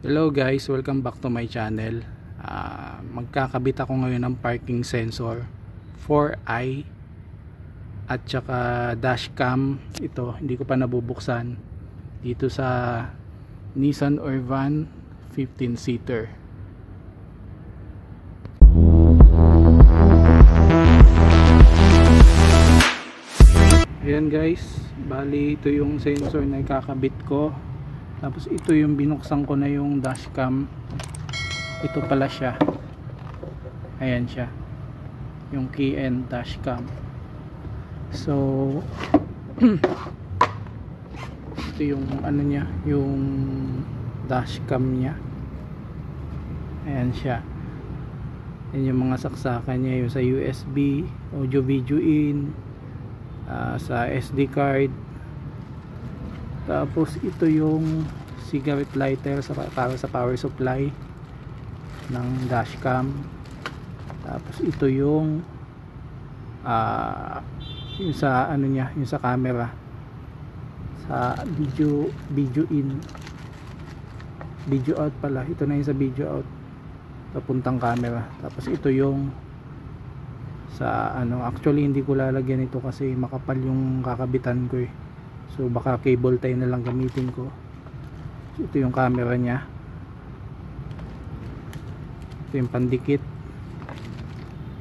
Hello guys, welcome back to my channel. Magkakabit ako ngayon ng parking sensor 4i at saka dashcam. Ito hindi ko pa nabubuksan dito sa Nissan Orvan 15-seater. Ayan guys, bali ito yung sensor na ikakabit ko. Tapos ito yung binuksan ko na yung dashcam. Ito pala siya. Ayan siya. Yung key and dashcam. So ito yung ano niya, yung dashcam niya. Ayan siya. Ayan yung mga saksakan niya, yung sa USB, audio video in, sa SD card. Tapos ito yung cigarette lighter para sa power supply ng dashcam. Tapos ito yung sa ano niya, yung sa camera, sa video in, video out pala. Ito na yung sa video out papuntang camera. Tapos ito yung sa ano, actually hindi ko lalagyan ito kasi makapal yung kakabitan ko eh. So baka cable tie na lang gamitin ko. So, ito yung camera niya. Ito yung pandikit.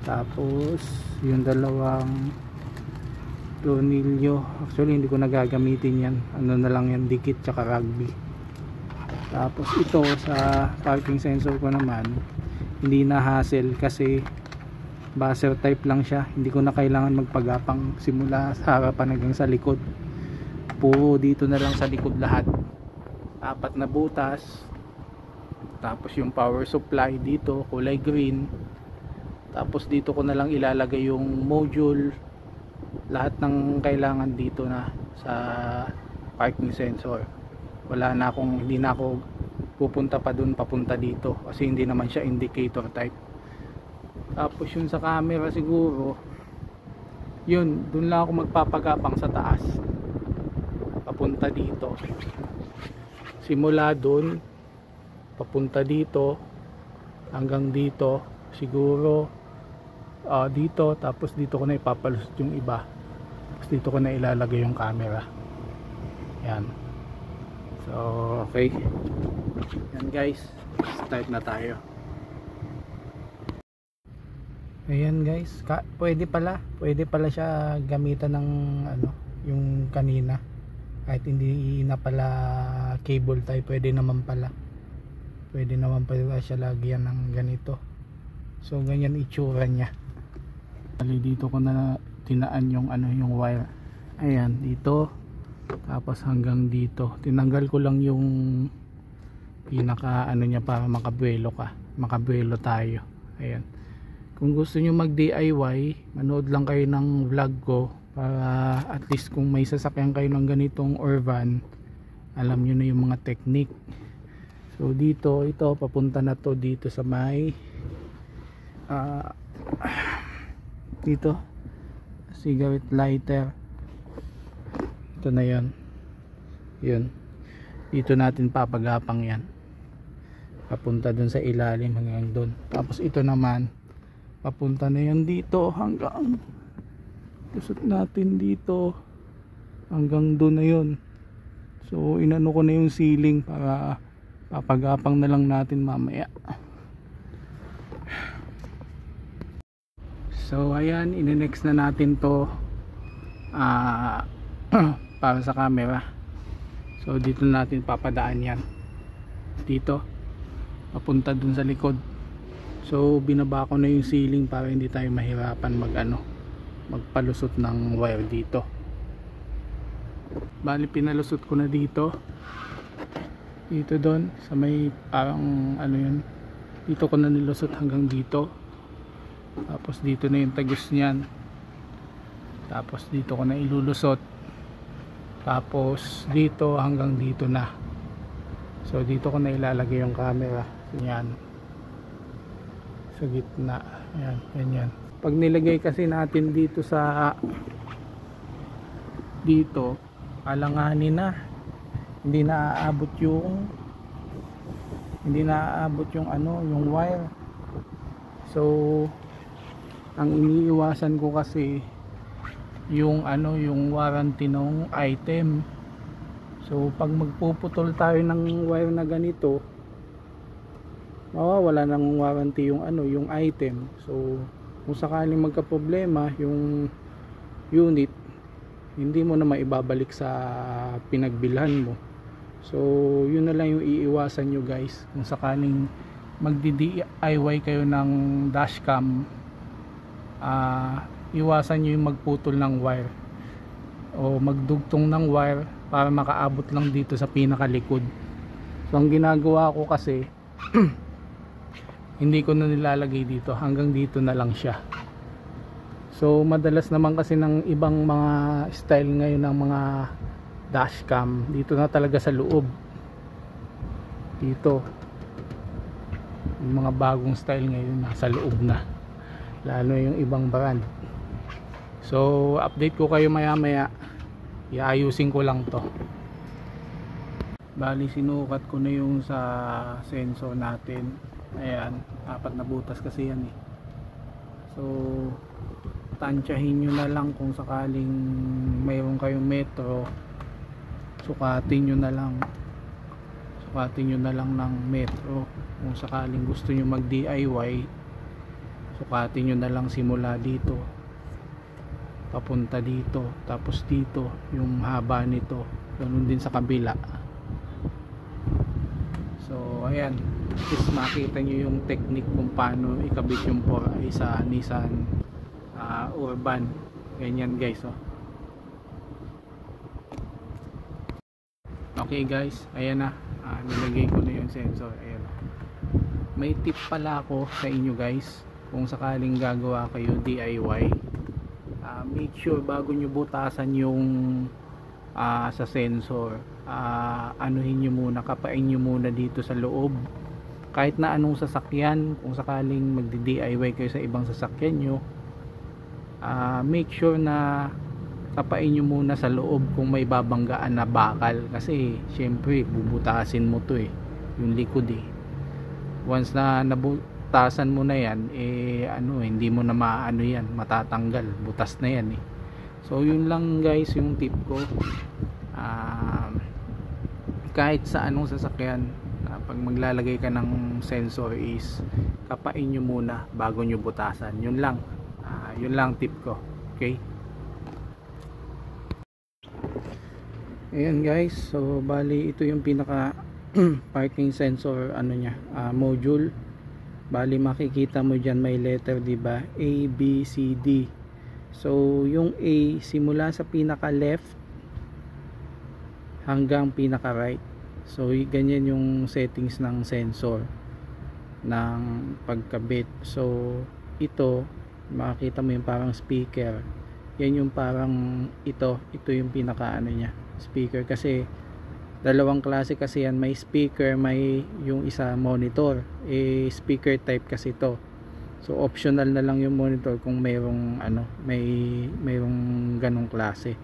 Tapos yung dalawang tornilyo. Actually hindi ko nagagamitin yan. Ano na lang yan, dikit tsaka rugby. Tapos ito sa parking sensor ko naman, hindi na hassle kasi buzzer type lang siya. Hindi ko na kailangan magpagapang simula sa harapan hanggang sa likod. Puro dito na lang sa likod lahat. 4 na butas. Tapos yung power supply dito kulay green. Tapos dito ko na lang ilalagay yung module. Lahat ng kailangan dito na sa parking sensor. Hindi na ako pupunta pa dun papunta dito kasi hindi naman siya indicator type. Tapos yung sa camera siguro, yun, dun lang ako magpapagapang sa taas papunta dito, simula dun papunta dito hanggang dito siguro, dito. Tapos dito ko na ipapalusot yung iba. Tapos dito ko na ilalagay yung camera. Yan. So okay, yan guys, start na tayo. Ayan guys, pwede pala siya gamitan ng ano, yung kanina. Kahit hindi na pala cable tie, pwede naman pala siya lagyan ng ganito. So ganyan itsura niya. Dito ko na tinaan yung ano, yung wire. Ayan, dito. Tapos hanggang dito. Tinanggal ko lang yung pinaka ano niya para makabuelo tayo. Ayan. Kung gusto niyo mag DIY, manood lang kayo ng vlog ko para at least kung may sasakyan kayo ng ganitong Orvan, alam niyo na yung mga technique. So dito, ito papunta na to dito sa may dito cigarette lighter. Ito na yan. Yun. Dito natin papagapang yan. Papunta dun sa ilalim hanggang dun. Tapos ito naman papunta na yan dito hanggang lusot natin dito hanggang doon na yun. So inano ko na yung ceiling para papagapang na lang natin mamaya. So ayan, ine-next na natin to para sa camera. So dito natin papadaan yan, dito papunta dun sa likod. So binaba ko na yung ceiling para hindi tayo mahirapan magpalusot ng wire dito. Bali pinalusot ko na dito doon sa may parang ano yun, dito ko na nilusot hanggang dito. Tapos dito na yung tagos niyan. Tapos dito ko na ilulusot. Tapos dito hanggang dito na. So dito ko na ilalagay yung camera. Yan, sa gitna. Ayan, ganyan. Pag nilagay kasi natin dito sa dito, alanganin na, hindi na aabot yung hindi naaabot yung yung wire. So ang iniiwasan ko kasi yung yung warranty ng item. So pag magpuputol tayo ng wire na ganito, mawawala ng warranty yung yung item. So kung sakaling magka problema yung unit, hindi mo na maibabalik sa pinagbilhan mo. So yun na lang yung iiwasan nyo guys kung sakaling magdi-DIY kayo ng dashcam. Iwasan nyo yung magputol ng wire o magdugtong ng wire para makaabot lang dito sa pinakalikod. So ang ginagawa ko kasi hindi ko na nilalagay dito, hanggang dito na lang siya. So madalas naman kasi ng ibang mga style ngayon ng mga dashcam, dito na talaga sa loob. Dito yung mga bagong style ngayon nasa loob na, lalo yung ibang brand. So update ko kayo maya maya, iayusin ko lang to. Bali sinukat ko na yung sa sensor natin. Ayan, 4 na butas kasi yan eh. So tansyahin nyo na lang kung sakaling mayroon kayong metro, sukatin nyo na lang ng metro. Kung sakaling gusto nyo mag DIY, sukatin nyo na lang simula dito papunta dito, tapos dito yung haba nito, ganun din sa kabila. So ayan, is makita nyo yung technique kung paano ikabit yung 4i sa Nissan Urban. Ganyan guys, oh. Okay guys, ayan na, nilagay ko na yung sensor. Ayan. May tip pala ako sa inyo guys, kung sakaling gagawa kayo DIY, make sure bago nyo butasan yung sa sensor, anuhin nyo muna, kapain nyo muna dito sa loob. Kahit na anong sasakyan, kung sakaling magdi-DIY kayo sa ibang sasakyan nyo, make sure na kapain nyo muna sa loob kung may babanggaan na bakal, kasi syempre bubutasin mo to yung likod once na nabutasan mo na yan hindi mo na maano yan, matatanggal, butas na yan So yun lang guys yung tip ko. Kahit sa anong sasakyan, pag maglalagay ka ng sensor is kapain nyo muna bago nyo butasan. Yun lang tip ko. Okay, ayan guys, so bali ito yung pinaka parking sensor module. Bali makikita mo dyan may letter, diba? A, B, C, D. So yung A simula sa pinaka left hanggang pinaka right. So ganyan yung settings ng sensor ng pagkabit. So ito makikita mo yung parang speaker, yan yung parang ito yung pinaka niya, speaker, kasi dalawang klase kasi yan, may speaker, may yung isa monitor, speaker type kasi ito. So optional na lang yung monitor kung mayroong mayroong ganong klase.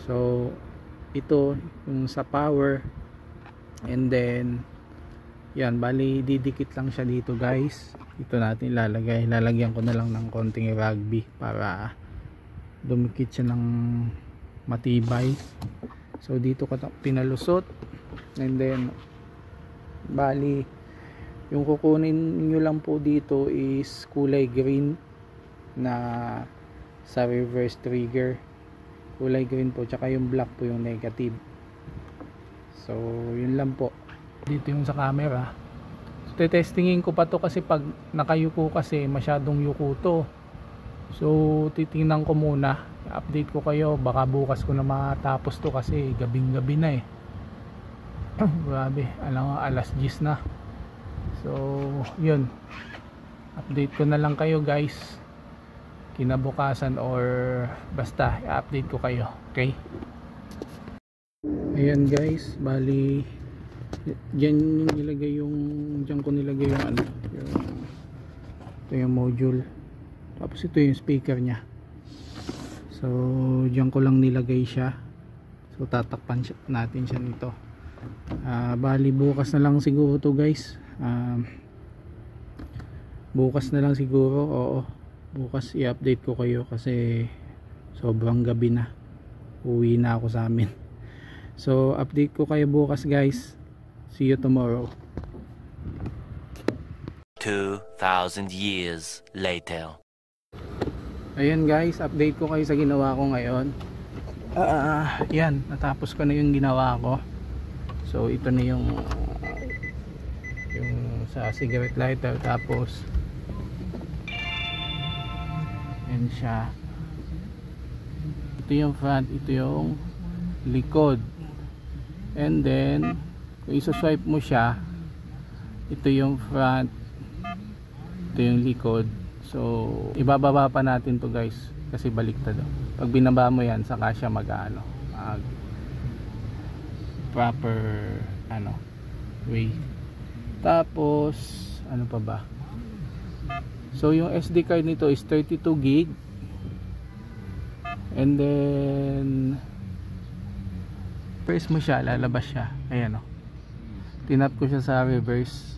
So ito yung sa power, and then yan, bali didikit lang siya dito guys. Ito natin lalagyan ko na lang ng konting rugby para dumikit siya ng matibay. So dito ko pinalusot, and then bali yung kukunin nyo lang po dito is kulay green na sa reverse trigger, kulay green po, tsaka yung black po yung negative. So yun lang po. Dito yung sa camera, so testingin ko pa to kasi pag nakayuko kasi masyadong yuko to. So titingnan ko muna, update ko kayo, baka bukas ko na matapos to kasi gabing gabi na grabe, alas 10 na. So yun, update ko na lang kayo guys kinabukasan, or basta i-update ko kayo. Okay, ayan guys, bali dyan ko nilagay yung ito yung module, tapos ito yung speaker nya. So dyan ko lang nilagay siya. So tatakpan natin siya nito. Bali bukas na lang siguro to guys. Bukas na lang siguro, oo, bukas i-update ko kayo kasi sobrang gabi na, uwi na ako sa amin. So update ko kayo bukas guys. See you tomorrow. 2,000 years later. Ayan guys, update ko kayo sa ginawa ko ngayon. Yan, natapos ko na yung ginawa ko. So ito na yung sa cigarette lighter, tapos yan siya. Ito yung front, ito yung likod, and then kung isa-swipe mo siya, ito yung front, ito yung likod. So ibababa pa natin to guys kasi baliktad. Pag binaba mo yan, saka siya mag proper way. Tapos ano pa ba, so yung SD card nito is 32 gig, and then press mo siya, lalabas siya. Ayan tinap ko siya sa reverse.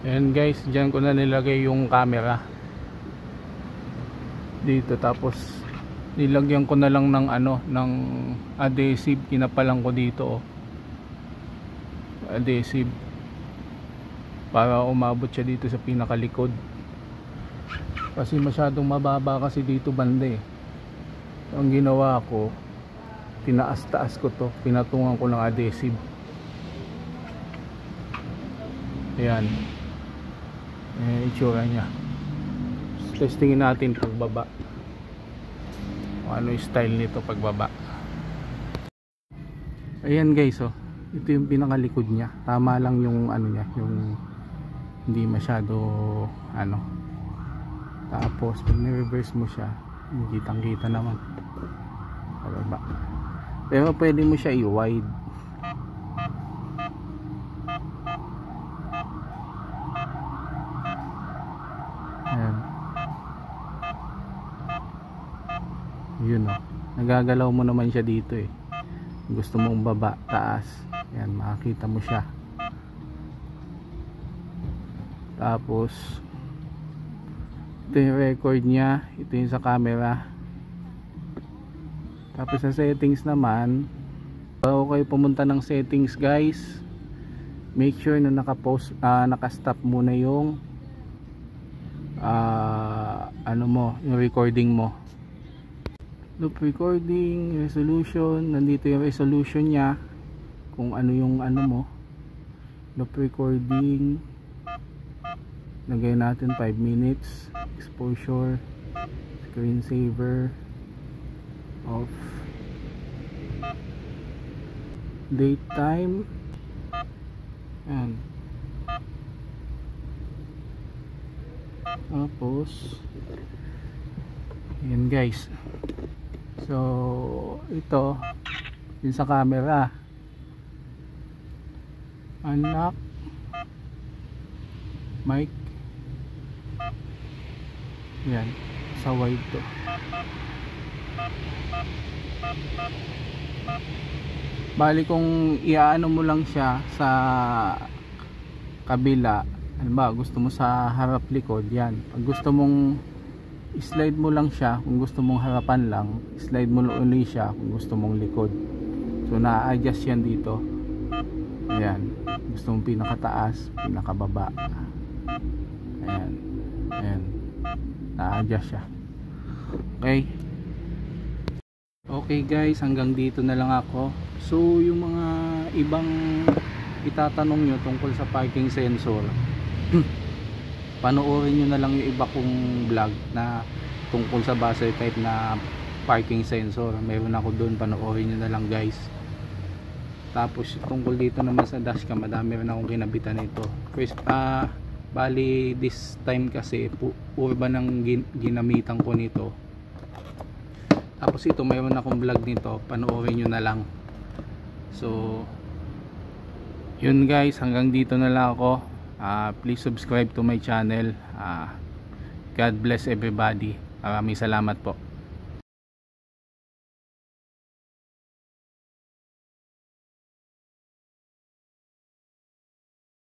Ayan guys, dyan ko na nilagay yung camera dito, tapos nilagyan ko na lang ng ng adhesive. Kinapalan ko dito adhesive para umabot siya dito sa pinakalikod, kasi masyadong mababa kasi dito banda Ang ginawa ko, tinaas-taas ko to, pinatungan ko ng adhesive. Ayan, itsura nya. Testingin natin pagbaba, kung ano yung style nito pagbaba. Ayan guys, ito yung pinakalikod nya. Tama lang yung nya, yung hindi masyado tapos pag ni-reverse mo siya, kitang kita naman pababa. Pero pwede mo siya i-wide. Ayan, yun nagagalaw mo naman siya dito gusto mong baba, taas, yan, makakita mo siya. Tapos ito yung record nya, ito yung sa camera. Tapos sa settings naman, bago kayo pumunta ng settings guys, make sure na naka-stop muna yung yung recording mo. Loop recording, resolution, nandito yung resolution nya, kung ano yung mo. Loop recording, lagay natin 5 minutes. Exposure, screensaver, off, date time, and tapos yan guys. So ito yun sa camera, unlock, mic, yan, sa wide to. Bali kung iaano mo lang siya sa kabila, halimbawa gusto mo sa harap likod, yan. Pag gusto mong slide mo lang siya, kung gusto mong harapan lang, slide mo ulit siya kung gusto mong likod. So na-adjust yan dito. Ayan, gusto mong pinakataas, pinakababa. Ayan, ayan, na-adjust siya. Okay. Okay guys, hanggang dito na lang ako. So yung mga ibang itatanong nyo tungkol sa parking sensor, panoorin nyo na lang yung iba kong vlog na tungkol sa buzzer type na parking sensor. Meron ako doon, panoorin nyo na lang guys. Tapos tungkol dito naman sa dashcam, madami rin akong kinabitan nito. First, bali this time kasi urban ang ginamitan ko nito. Tapos ito, mayroon akong vlog nito, panoorin nyo na lang. So yun guys, hanggang dito na lang ako. Please subscribe to my channel. God bless everybody. Maraming salamat po.